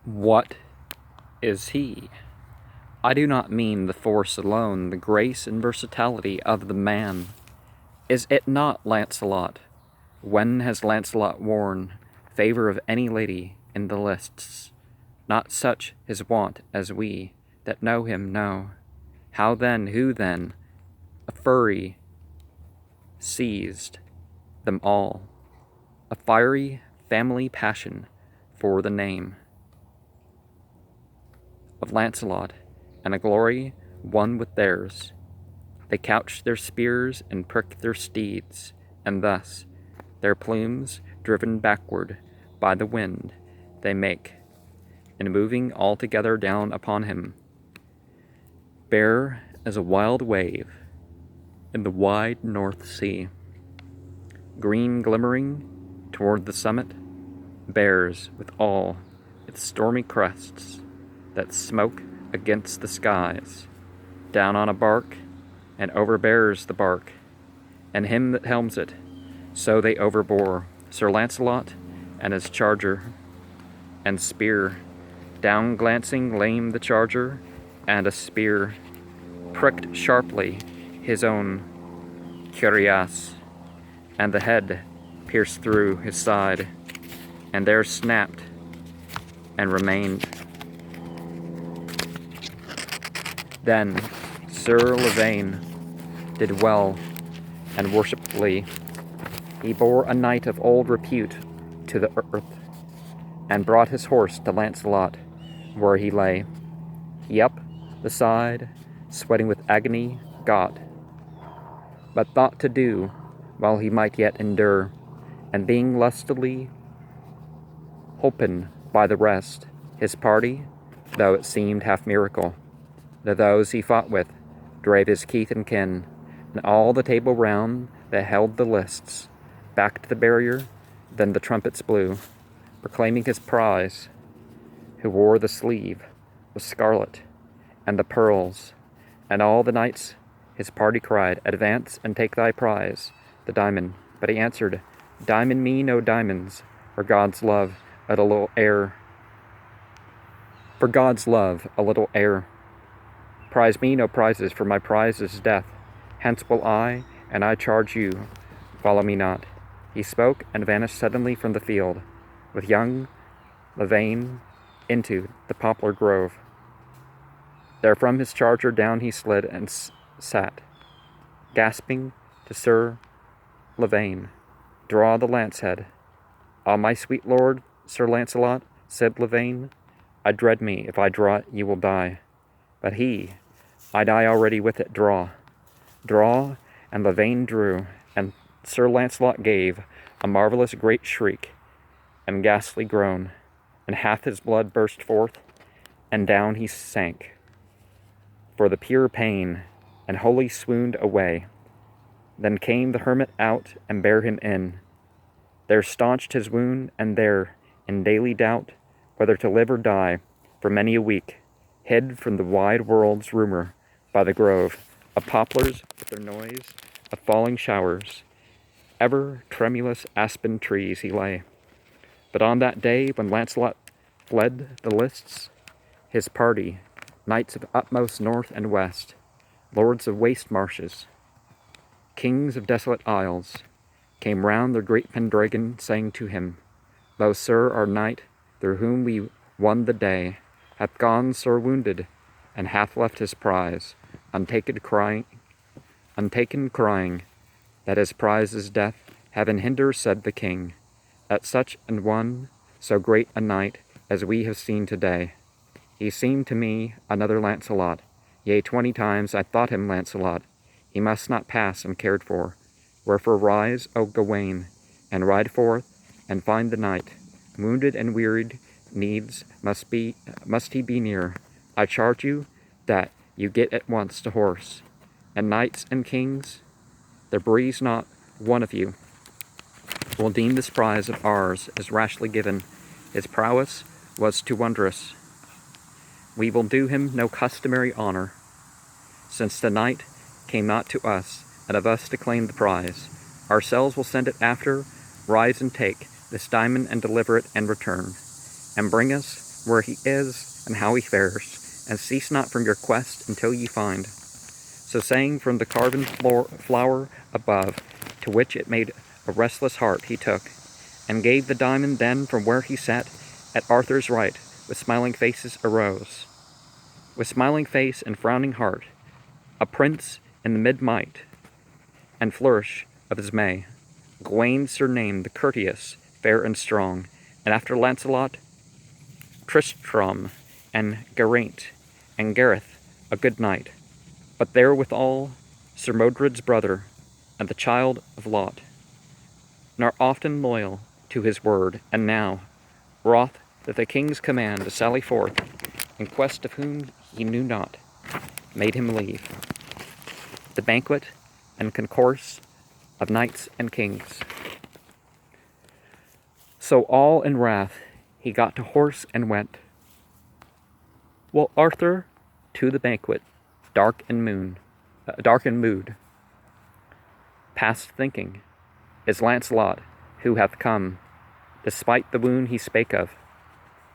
What is he? I do not mean the force alone, the grace and versatility of the man. Is it not Lancelot? When has Lancelot worn favour of any lady in the lists? Not such his wont as we that know him know. How then, who then, a fury seized them all, a fiery family passion for the name of Lancelot, and a glory one with theirs. They couched their spears and pricked their steeds, and thus, their plumes driven backward by the wind, they make, and moving altogether down upon him, bare as a wild wave in the wide North Sea, green glimmering toward the summit, bears with all its stormy crests that smoke against the skies, down on a bark, and overbears the bark, and him that helms it. So they overbore Sir Lancelot and his charger and spear, down glancing lame the charger, and a spear pricked sharply his own cuirass, and the head pierced through his side, and there snapped and remained. Then Sir Lavaine did well and worshipfully. He bore a knight of old repute to the earth, and brought his horse to Lancelot, where he lay. He up the side, sweating with agony, got, but thought to do while he might yet endure, and being lustily holpen by the rest, his party, though it seemed half miracle, that those he fought with drave his keith and kin, and all the table round that held the lists, back to the barrier. Then the trumpets blew, proclaiming his prize, who wore the sleeve was scarlet, and the pearls, and all the knights his party cried, "Advance and take thy prize, the diamond." But he answered, "Diamond me no diamonds, for God's love a little air. For God's love a little air. Prize me no prizes, for my prize is death. Hence will I, and I charge you, follow me not." He spoke and vanished suddenly from the field, with young Lavaine into the poplar grove. There from his charger down he slid and sat, gasping to Sir Lavaine, "Draw the lance head." "Ah, my sweet lord, Sir Lancelot," said Lavaine, "I dread me, if I draw it, you will die." But he, "I die already with it, draw." Draw, and Lavaine drew, and Sir Lancelot gave a marvellous great shriek, and ghastly groan, and half his blood burst forth, and down he sank, for the pure pain, and wholly swooned away. Then came the hermit out, and bare him in. There staunched his wound, and there, in daily doubt, whether to live or die, for many a week, hid from the wide world's rumour by the grove of poplars with their noise of falling showers, ever tremulous aspen trees he lay. But on that day when Lancelot fled the lists, his party, knights of utmost north and west, lords of waste marshes, kings of desolate isles, came round their great Pendragon, saying to him, "Lo, sir, our knight, through whom we won the day, hath gone sore wounded, and hath left his prize, untaken crying, that his prize is death. Heaven hinder," said the king, "at such an one, so great a knight as we have seen today. He seemed to me another Lancelot, yea, 20 times I thought him Lancelot. He must not pass uncared for. Wherefore rise, O Gawain, and ride forth, and find the knight. Wounded and wearied, needs must he be near. I charge you that you get at once to horse. And knights and kings, there breathes not one of you will deem this prize of ours as rashly given. His prowess was too wondrous. We will do him no customary honor, since the knight came not to us, and of us to claim the prize. Ourselves will send it after. Rise and take this diamond, and deliver it, and return, and bring us where he is and how he fares, and cease not from your quest until ye find. So saying, from the carven flower above, to which it made a restless heart, he took, and gave the diamond. Then from where he sat at Arthur's right, with smiling faces arose. With smiling face and frowning heart, a prince in the mid-might and flourish of his May, Gawain surnamed the courteous, fair and strong, and after Lancelot, Tristram, and Geraint, and Gareth, a good knight, but therewithal Sir Modred's brother, and the child of Lot, nor often loyal to his word, and now, wroth that the king's command to sally forth, in quest of whom he knew not, made him leave the banquet and concourse of knights and kings. So all in wrath he got to horse and went, while Arthur to the banquet, dark in mood, past thinking, is Lancelot, who hath come, despite the wound he spake of,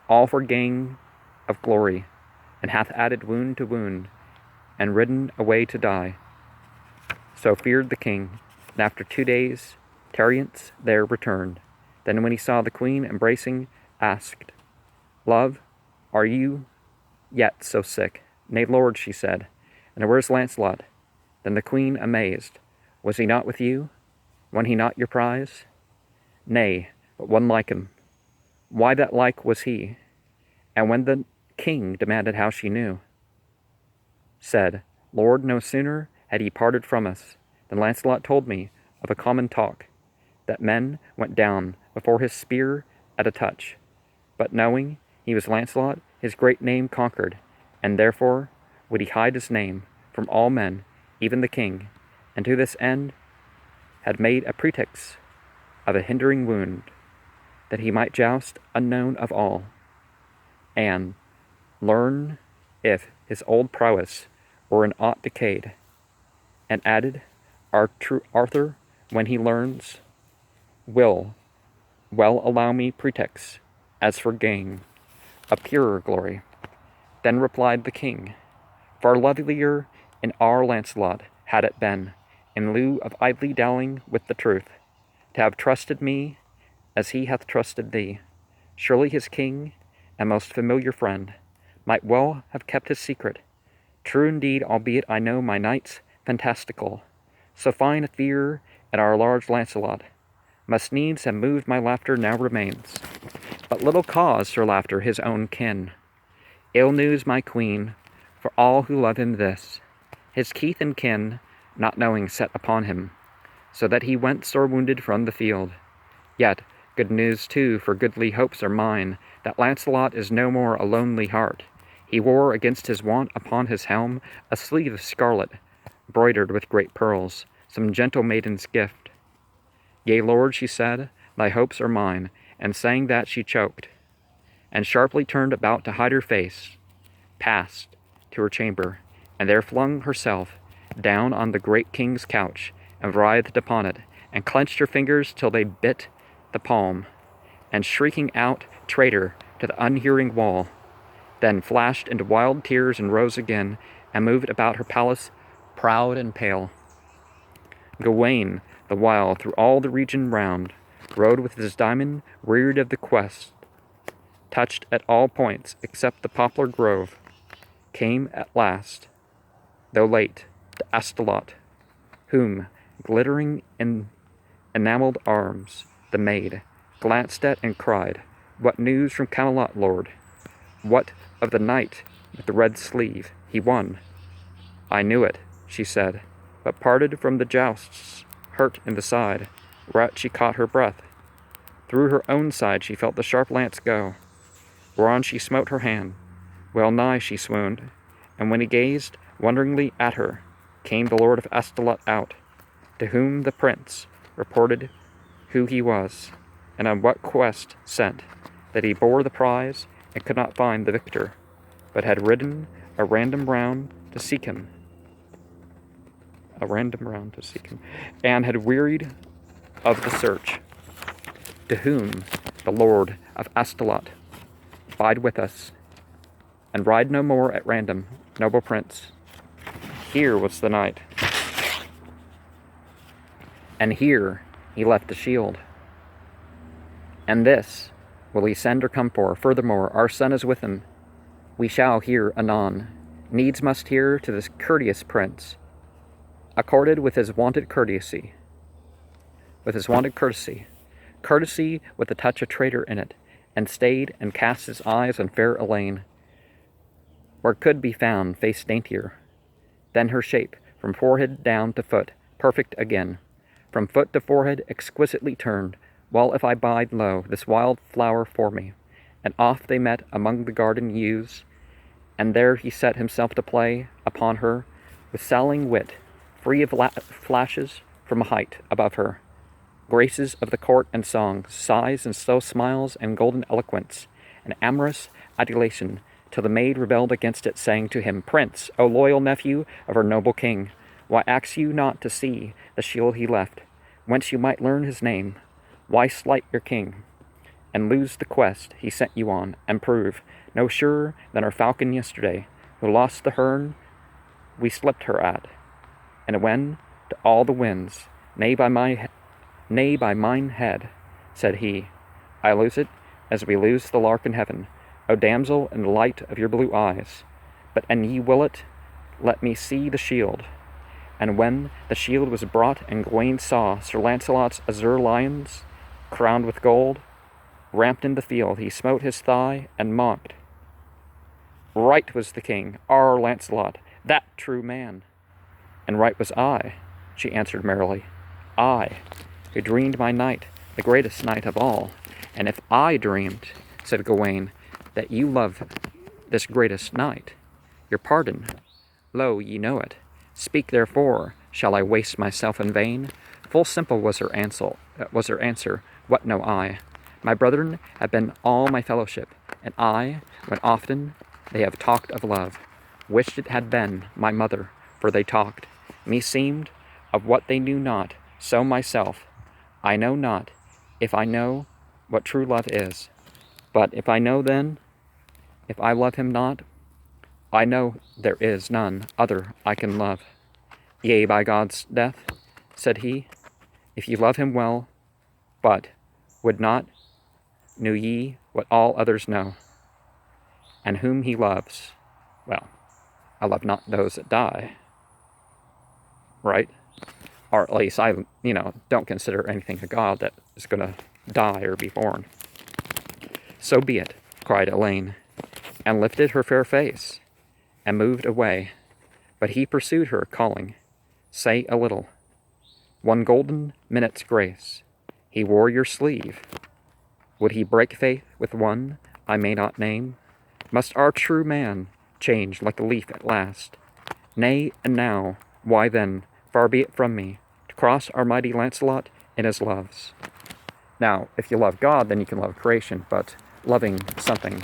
all for gain of glory, and hath added wound to wound, and ridden away to die. So feared the king, and after 2 days' tarriance there returned. Then when he saw the queen embracing, asked, Love, are you yet so sick? Nay, Lord, she said, and where's Lancelot? Then the queen, amazed, was he not with you? Won he not your prize? Nay, but one like him. Why that like was he? And when the king demanded how she knew, said, Lord, no sooner had he parted from us than Lancelot told me of a common talk, that men went down before his spear at a touch. But knowing he was Lancelot, his great name conquered, and therefore would he hide his name from all men, even the king, and to this end had made a pretext of a hindering wound, that he might joust unknown of all, and learn if his old prowess were in aught decayed. And added, our true Arthur, when he learns, will well allow me pretext, as for gain, a purer glory. Then replied the king, far lovelier in our Lancelot had it been, in lieu of idly dallying with the truth, to have trusted me as he hath trusted thee. Surely his king, and most familiar friend, might well have kept his secret. True indeed, albeit I know my knights fantastical, so fine a fear at our large Lancelot, must needs have moved my laughter now remains. But little cause for laughter his own kin. Ill news, my queen, for all who love him this, his keith and kin, not knowing, set upon him, so that he went sore wounded from the field. Yet good news too, for goodly hopes are mine, that Lancelot is no more a lonely heart. He wore against his wont upon his helm a sleeve of scarlet, broidered with great pearls, some gentle maiden's gift. Yea, Lord, she said, thy hopes are mine, and saying that she choked, and sharply turned about to hide her face, passed to her chamber, and there flung herself down on the great king's couch, and writhed upon it, and clenched her fingers till they bit the palm, and shrieking out, traitor, to the unhearing wall, then flashed into wild tears and rose again, and moved about her palace, proud and pale. Gawain, the while, through all the region round, rode with his diamond, wearied of the quest, touched at all points except the poplar grove, came at last, though late, to Astolat, whom, glittering in enamelled arms, the maid glanced at and cried, What news from Camelot, lord? What of the knight with the red sleeve? He won. I knew it, she said, but parted from the jousts, hurt in the side, whereat she caught her breath. Through her own side she felt the sharp lance go, whereon she smote her hand. Well nigh she swooned, and when he gazed wonderingly at her, came the lord of Astolat out, to whom the prince reported who he was, and on what quest sent, that he bore the prize, and could not find the victor, but had ridden a random round to seek him, and had wearied of the search, to whom the lord of Astolat bide with us, and ride no more at random, noble prince. Here was the knight, and here he left the shield. And this will he send or come for. Furthermore, our son is with him. We shall hear anon. Needs must hear to this courteous prince, accorded with his wonted courtesy. Courtesy with a touch of traitor in it, and stayed and cast his eyes on fair Elaine, where could be found face daintier than her shape, from forehead down to foot, perfect again, from foot to forehead exquisitely turned. While if I bide low this wild flower for me, and oft they met among the garden yews, and there he set himself to play upon her with sallying wit, free of flashes from a height above her, graces of the court and song, sighs and slow smiles and golden eloquence, and amorous adulation, till the maid rebelled against it, saying to him, Prince, O loyal nephew of our noble king, why ask you not to see the shield he left, whence you might learn his name? Why slight your king, and lose the quest he sent you on, and prove no surer than our falcon yesterday, who lost the hern we slipped her at, and when to all the winds, nay by mine head, said he, I lose it as we lose the lark in heaven, O damsel, in the light of your blue eyes. But an ye will it, let me see the shield. And when the shield was brought, and Gawain saw Sir Lancelot's azure lions, crowned with gold, ramped in the field, he smote his thigh, and mocked. Right was the king, our Lancelot, that true man. And right was I, she answered merrily, I, who dreamed my knight, the greatest knight of all. And if I dreamed, said Gawain, that you love this greatest knight, your pardon, lo, ye know it. Speak therefore, shall I waste myself in vain? Full simple was her answer, what know I? My brethren have been all my fellowship, and I, when often they have talked of love, wished it had been my mother, for they talked. Me seemed of what they knew not, so myself I know not, if I know what true love is. But if I know then, if I love him not, I know there is none other I can love. Yea, by God's death, said he, if ye love him well, but would not, knew ye what all others know, and whom he loves, well, I love not those that die, right? Or at least I, don't consider anything a god that is going to die or be born. So be it, cried Elaine, and lifted her fair face, and moved away. But he pursued her, calling, say a little. One golden minute's grace, he wore your sleeve. Would he break faith with one I may not name? Must our true man change like a leaf at last? Nay, and now, why then, far be it from me, to cross our mighty Lancelot in his loves. Now, if you love God, then you can love creation, but loving something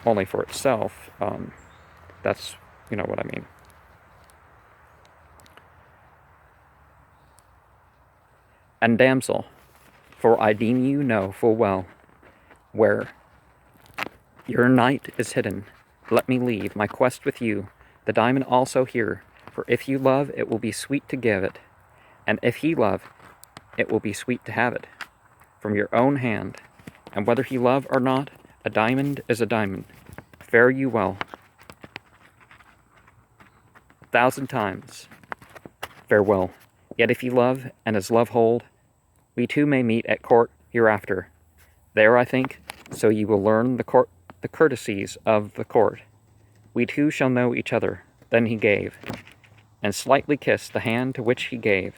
only for itself, that's, what I mean. And damsel, for I deem you know full well where your knight is hidden, let me leave my quest with you, the diamond also here, for if you love, it will be sweet to give it, and if he love, it will be sweet to have it, from your own hand, and whether he love or not, a diamond is a diamond. Fare you well. 1,000 times farewell. Yet if he love, and his love hold, we two may meet at court hereafter. There, I think, so ye will learn the courtesies of the court. We two shall know each other. Then he gave, and slightly kissed the hand to which he gave,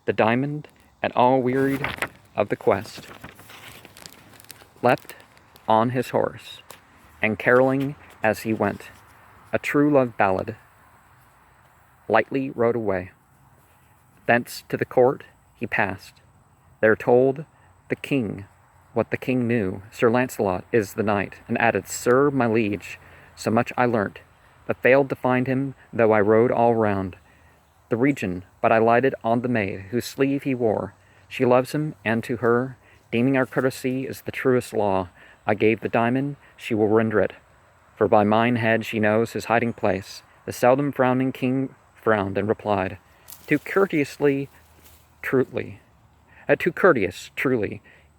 the diamond, and all wearied of the quest, leapt on his horse, and caroling as he went, a true love ballad, lightly rode away. Thence to the court he passed. There told the king what the king knew, Sir Lancelot is the knight, and added, Sir, my liege, so much I learnt, but failed to find him, though I rode all round the region, but I lighted on the maid, whose sleeve he wore. She loves him, and to her, deeming our courtesy is the truest law, I gave the diamond, she will render it. For by mine head she knows his hiding place. The seldom frowning king frowned and replied, Too courteous, truly,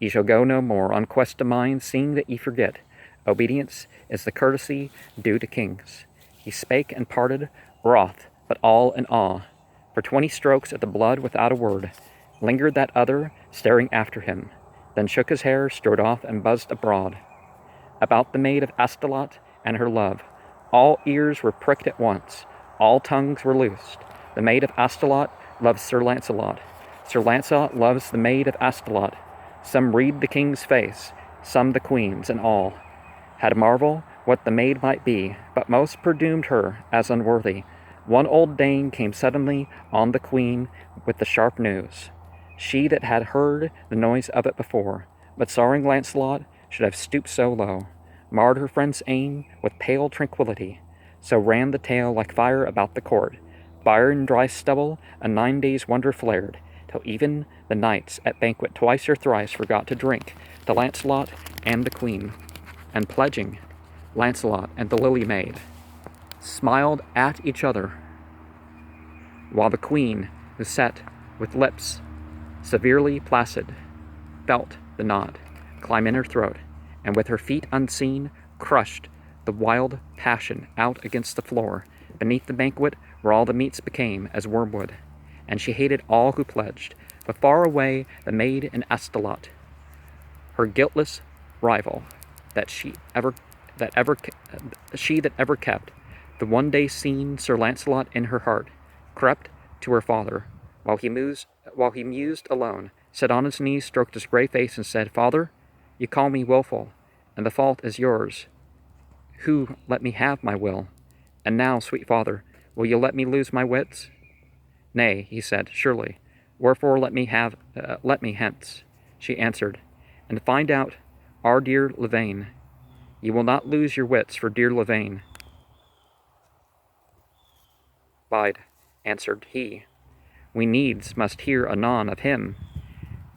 ye shall go no more on quest of mine, seeing that ye forget. Obedience is the courtesy due to kings. He spake and parted, wroth, but all in awe. For 20 strokes at the blood without a word, lingered that other, staring after him, then shook his hair, strode off, and buzzed abroad. About the maid of Astolat and her love, all ears were pricked at once, all tongues were loosed. The maid of Astolat loves Sir Lancelot. Sir Lancelot loves the maid of Astolat. Some read the king's face, some the queen's, and all had marvel what the maid might be, but most presumed her as unworthy. One old dame came suddenly on the queen with the sharp news, she that had heard the noise of it before, but sorrowing Lancelot should have stooped so low, marred her friend's aim with pale tranquillity. So ran the tale like fire about the court. Fire and dry stubble, a 9 days' wonder flared, till even the knights at banquet twice or thrice forgot to drink to Lancelot and the queen, and pledging Lancelot and the lily maid, smiled at each other, while the queen, who sat with lips severely placid, felt the knot climb in her throat, and with her feet unseen crushed the wild passion out against the floor beneath the banquet where all the meats became as wormwood, and she hated all who pledged, but far away the maid in Astolat, her guiltless rival, that that ever kept the one day seen Sir Lancelot in her heart, crept to her father, while he mused alone, sat on his knees, stroked his grey face, and said, Father, you call me wilful, and the fault is yours, who let me have my will. And now, sweet father, will you let me lose my wits? Nay, he said, surely. Wherefore let me hence, she answered, and find out our dear Lavaine. You will not lose your wits for dear Lavaine. Bide, answered he. We needs must hear anon of him,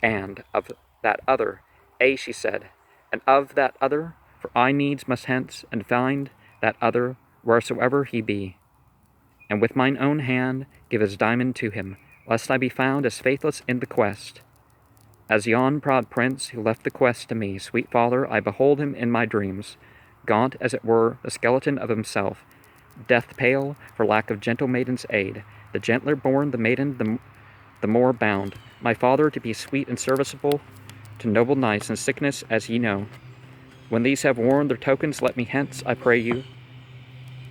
and of that other. Ay, she said, and of that other, for I needs must hence and find that other wheresoever he be, and with mine own hand give his diamond to him, lest I be found as faithless in the quest. As yon proud prince who left the quest to me, sweet father, I behold him in my dreams, gaunt as it were, the skeleton of himself, death pale for lack of gentle maiden's aid, the gentler born the maiden the more bound, my father to be sweet and serviceable to noble knights in sickness, as ye know. When these have worn their tokens, let me hence, I pray you.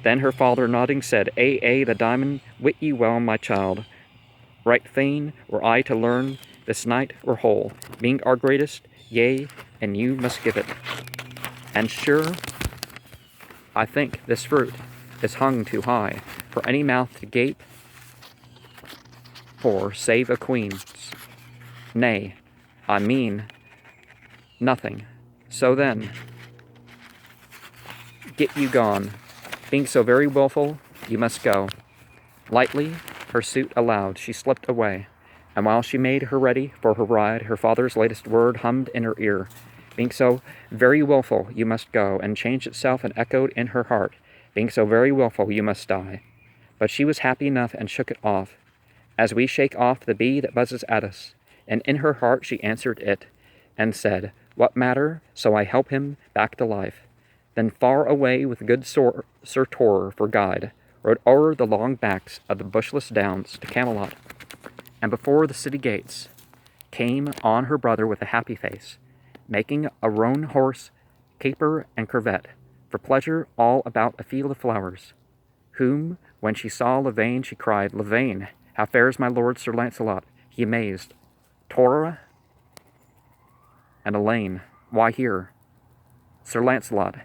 Then her father, nodding, said, Ay, the diamond, wit ye well, my child. Right fain were I to learn this night or whole, being our greatest, yea, and you must give it. And sure, I think this fruit is hung too high for any mouth to gape for, save a queen's. Nay, I mean nothing. So then, get you gone. Being so very wilful, you must go. Lightly, her suit allowed, she slipped away, and while she made her ready for her ride, her father's latest word hummed in her ear. Being so very wilful, you must go, and changed itself and echoed in her heart. Being so very wilful, you must die. But she was happy enough and shook it off, as we shake off the bee that buzzes at us. And in her heart she answered it, and said, What matter, so I help him back to life. Then far away with good Sir Tor for guide, rode o'er the long backs of the bushless downs to Camelot, and before the city gates came on her brother with a happy face, making a roan horse caper and curvet, for pleasure all about a field of flowers, whom, when she saw Lavaine, she cried, Lavaine, how fares my lord Sir Lancelot? He amazed. Tora and Elaine, why here? Sir Lancelot,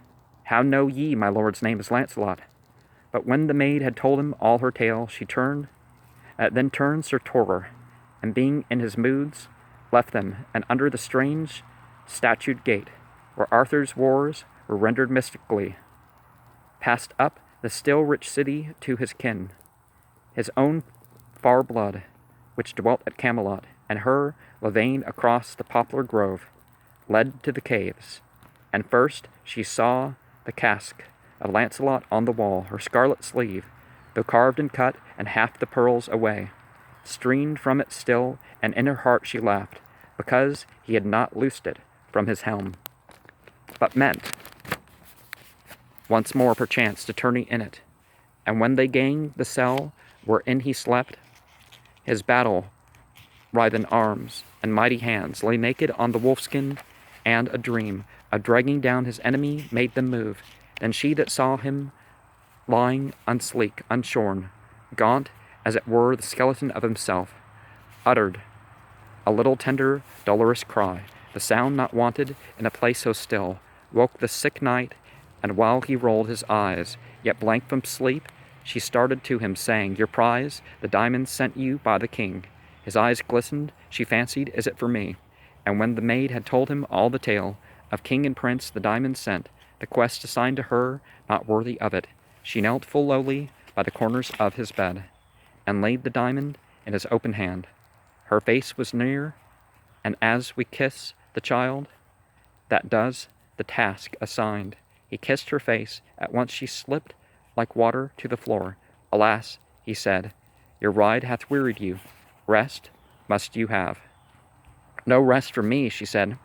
how know ye my lord's name is Lancelot? But when the maid had told him all her tale, she then turned Sir Tor, and being in his moods, left them, and under the strange statued gate, where Arthur's wars were rendered mystically, passed up the still rich city to his kin, his own far blood, which dwelt at Camelot, and her, Lavaine, across the poplar grove, led to the caves, And first she saw the casque of Lancelot on the wall, her scarlet sleeve, though carved and cut, and half the pearls away, streamed from it still, and in her heart she laughed, because he had not loosed it from his helm, but meant once more perchance to tourney in it. And when they gained the cell wherein he slept, his battle writhen arms and mighty hands lay naked on the wolfskin, and a dream of dragging down his enemy made them move. Then she that saw him lying unsleek, unshorn, gaunt as it were the skeleton of himself, uttered a little tender, dolorous cry. The sound not wanted in a place so still woke the sick knight, and while he rolled his eyes, yet blank from sleep, she started to him, saying, "Your prize, the diamond sent you by the king." His eyes glistened, she fancied, "Is it for me?" And when the maid had told him all the tale of king and prince the diamond sent, the quest assigned to her, not worthy of it, she knelt full lowly by the corners of his bed, and laid the diamond in his open hand. Her face was near, and as we kiss the child that does the task assigned, he kissed her face. At once she slipped like water to the floor. "Alas," he said, "your ride hath wearied you. Rest must you have." "No rest for me," she said.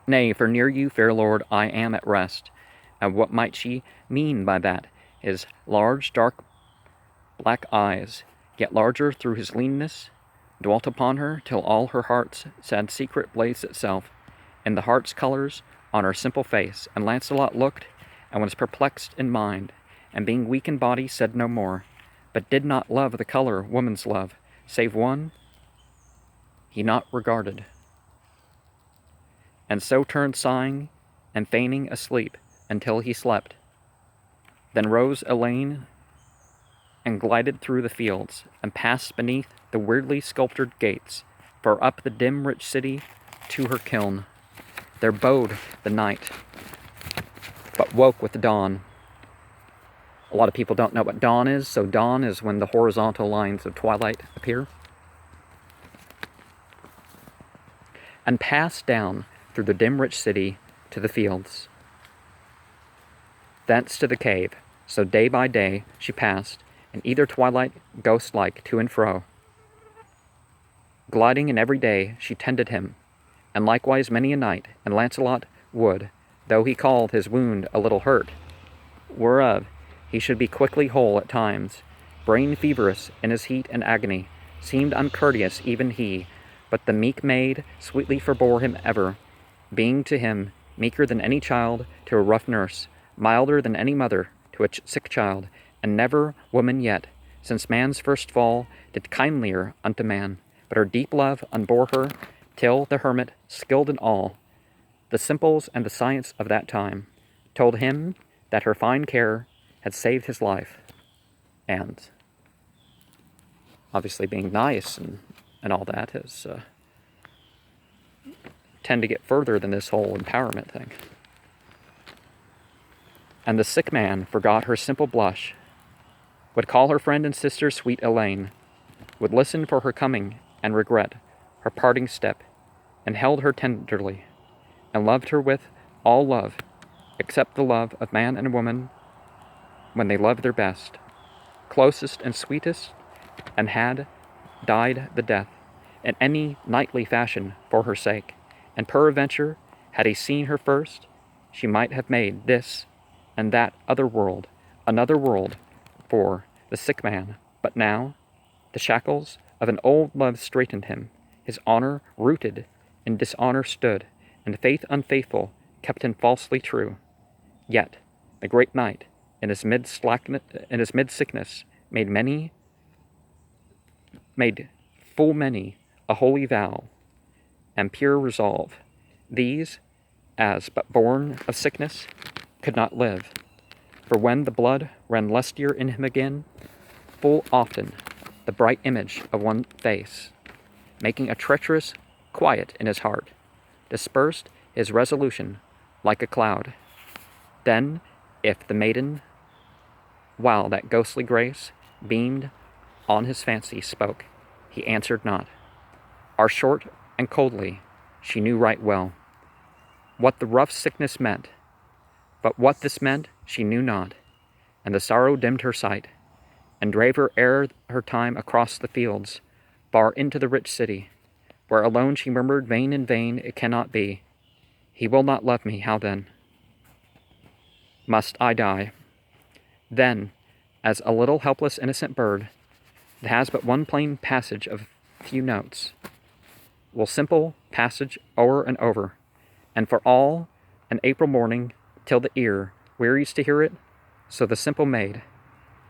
"Nay, for near you, fair lord, I am at rest." And what might she mean by that? His large, dark, black eyes, yet larger through his leanness, dwelt upon her till all her heart's sad secret blazed itself in the heart's colors on her simple face. And Lancelot looked, and was perplexed in mind, and being weak in body said no more, but did not love the color woman's love, save one he not regarded, and so turned sighing and feigning asleep until he slept. Then rose Elaine and glided through the fields, and passed beneath the weirdly sculptured gates, for up the dim rich city to her kiln there bode the night, but woke with the dawn. A lot of people don't know what dawn is, so dawn is when the horizontal lines of twilight appear. And passed down through the dim rich city to the fields, thence to the cave. So day by day she passed, in either twilight ghost-like to and fro, gliding in every day she tended him, and likewise many a night. And Lancelot would, though he called his wound a little hurt, whereof he should be quickly whole at times, brain feverous in his heat and agony, seemed uncourteous even he, but the meek maid sweetly forbore him ever, being to him meeker than any child to a rough nurse, milder than any mother to a sick child, and never woman yet, since man's first fall, did kindlier unto man. But her deep love unbore her, till the hermit, skilled in all the simples and the science of that time, told him that her fine care had saved his life. And obviously being nice and all that is tend to get further than this whole empowerment thing. And the sick man forgot her simple blush, would call her friend and sister sweet Elaine, would listen for her coming and regret her parting step, and held her tenderly, and loved her with all love, except the love of man and woman when they love their best, closest and sweetest, and had died the death in any knightly fashion for her sake. And peradventure, had he seen her first, she might have made this and that other world another world for the sick man. But now the shackles of an old love straitened him, his honor rooted in dishonor stood, and faith unfaithful kept him falsely true. Yet the great knight in his mid-sickness made full many a holy vow and pure resolve. These, as but born of sickness, could not live. For when the blood ran lustier in him again, full often the bright image of one face, making a treacherous quiet in his heart, dispersed his resolution like a cloud. Then, if the maiden, while that ghostly grace beamed on his fancy, spoke, he answered not, or short and coldly, she knew right well, what the rough sickness meant. But what this meant she knew not, and the sorrow dimmed her sight, and drave her ere her time across the fields, far into the rich city, where alone she murmured, vain and vain, it cannot be. He will not love me, how then? Must I die? Then, as a little helpless innocent bird, that has but one plain passage of few notes, will simple passage o'er and over, and for all an April morning, till the ear wearies to hear it, so the simple maid,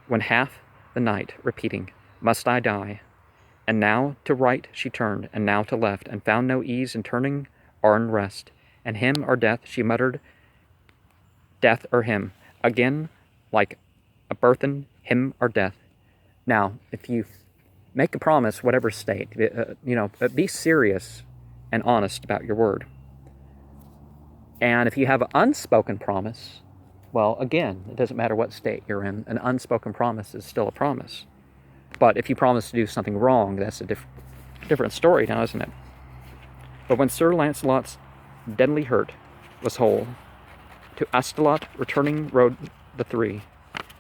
when half the night repeating, must I die? And now to right she turned, and now to left, and found no ease in turning or in rest, and him or death she muttered, death or him, again like a burthen, him or death. Now, if you make a promise, whatever state, be serious and honest about your word. And if you have an unspoken promise, well, again, it doesn't matter what state you're in, an unspoken promise is still a promise. But if you promise to do something wrong, that's a different story now, isn't it? But when Sir Lancelot's deadly hurt was whole, to Astolat returning rode the three,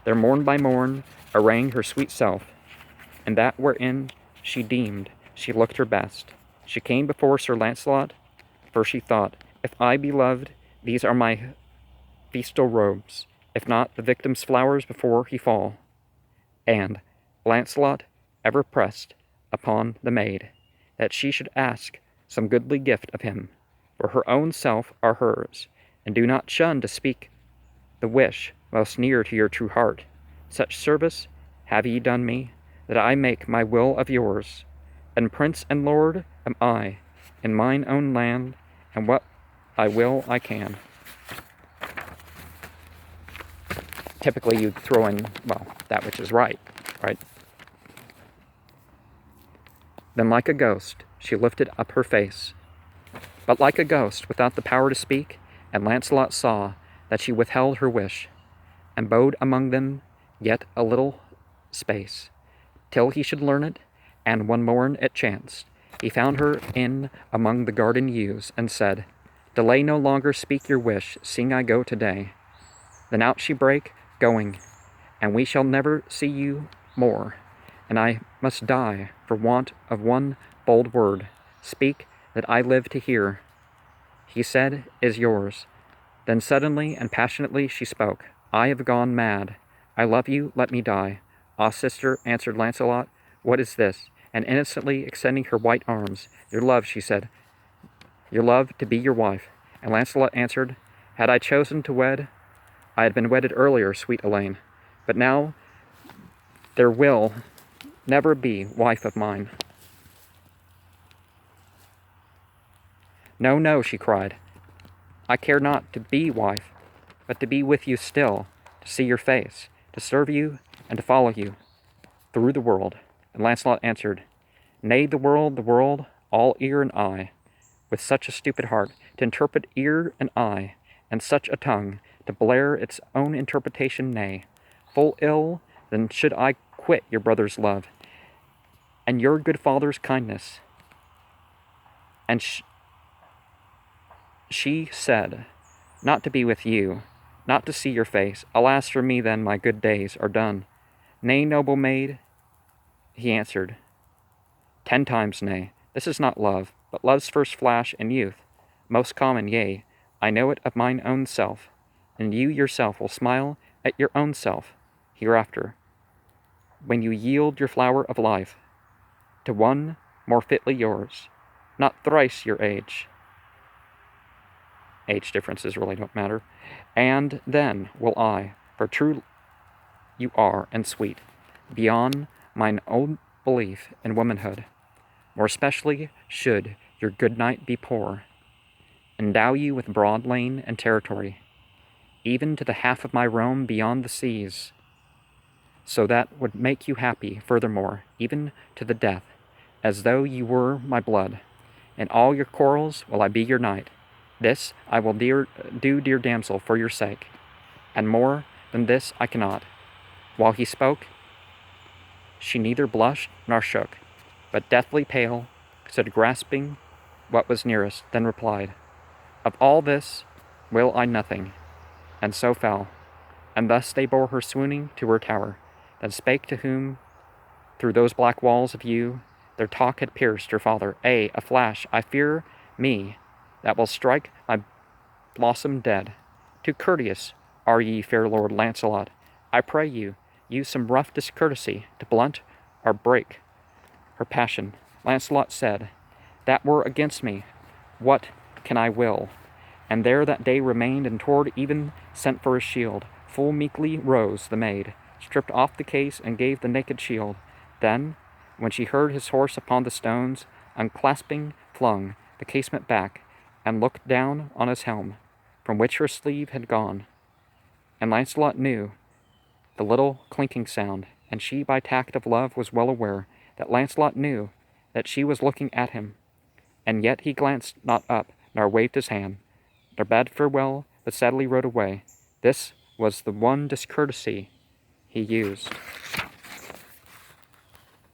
there morn by morn arraying her sweet self, and that wherein she deemed she looked her best. She came before Sir Lancelot, for she thought, if I be loved, these are my festal robes, if not the victim's flowers before he fall. And Lancelot ever pressed upon the maid, that she should ask some goodly gift of him, for her own self are hers, and do not shun to speak the wish most near to your true heart. Such service have ye done me, that I make my will of yours, and prince and lord am I in mine own land, and what I will I can. Typically you throw in, well, that which is right? Then like a ghost she lifted up her face, but like a ghost without the power to speak, and Lancelot saw that she withheld her wish, and bode among them yet a little space, till he should learn it, and one morn it chanced, he found her in among the garden yews, and said, delay no longer, speak your wish, seeing I go today. Then out she brake, going, and we shall never see you more, and I must die for want of one bold word. Speak, that I live to hear. He said, is yours. Then suddenly and passionately she spoke, I have gone mad. I love you, let me die. Ah, sister, answered Lancelot, what is this? And innocently extending her white arms, your love, she said, your love to be your wife. And Lancelot answered, had I chosen to wed, I had been wedded earlier, sweet Elaine, but now there will never be wife of mine. No, no, she cried, I care not to be wife, but to be with you still, to see your face, to serve you, and to follow you through the world. And Lancelot answered, nay, the world, all ear and eye, with such a stupid heart, to interpret ear and eye, and such a tongue, to blare its own interpretation, nay, full ill, then should I quit your brother's love, and your good father's kindness. And she said, not to be with you, not to see your face. Alas for me, then my good days are done. Nay, noble maid, he answered, 10 times nay. This is not love, but love's first flash in youth, most common, yea, I know it of mine own self, and you yourself will smile at your own self hereafter, when you yield your flower of life to one more fitly yours, not thrice your age. Age differences really don't matter. And then will I, for true you are and sweet, beyond mine own belief in womanhood, more especially should your good night be poor, endow you with broad lane and territory, even to the half of my Rome beyond the seas, so that would make you happy, furthermore, even to the death, as though you were my blood. In all your quarrels will I be your knight. This I will do, dear damsel, for your sake, and more than this I cannot. While he spoke, she neither blushed nor shook, but deathly pale, stood grasping what was nearest, then replied, Of all this will I nothing, and so fell. And thus they bore her swooning to her tower, then spake to whom through those black walls of yew their talk had pierced her father. A flash, I fear me, that will strike my blossom dead. Too courteous are ye, fair Lord Lancelot. I pray you, use some rough discourtesy to blunt or break her passion. Lancelot said, That were against me. What can I will? And there that day remained, and toward even sent for his shield. Full meekly rose the maid, stripped off the case, and gave the naked shield. Then, when she heard his horse upon the stones, unclasping, flung the casement back, and looked down on his helm, from which her sleeve had gone. And Lancelot knew the little clinking sound, and she by tact of love was well aware that Lancelot knew that she was looking at him, and yet he glanced not up, nor waved his hand, nor bade farewell, but sadly rode away. This was the one discourtesy he used.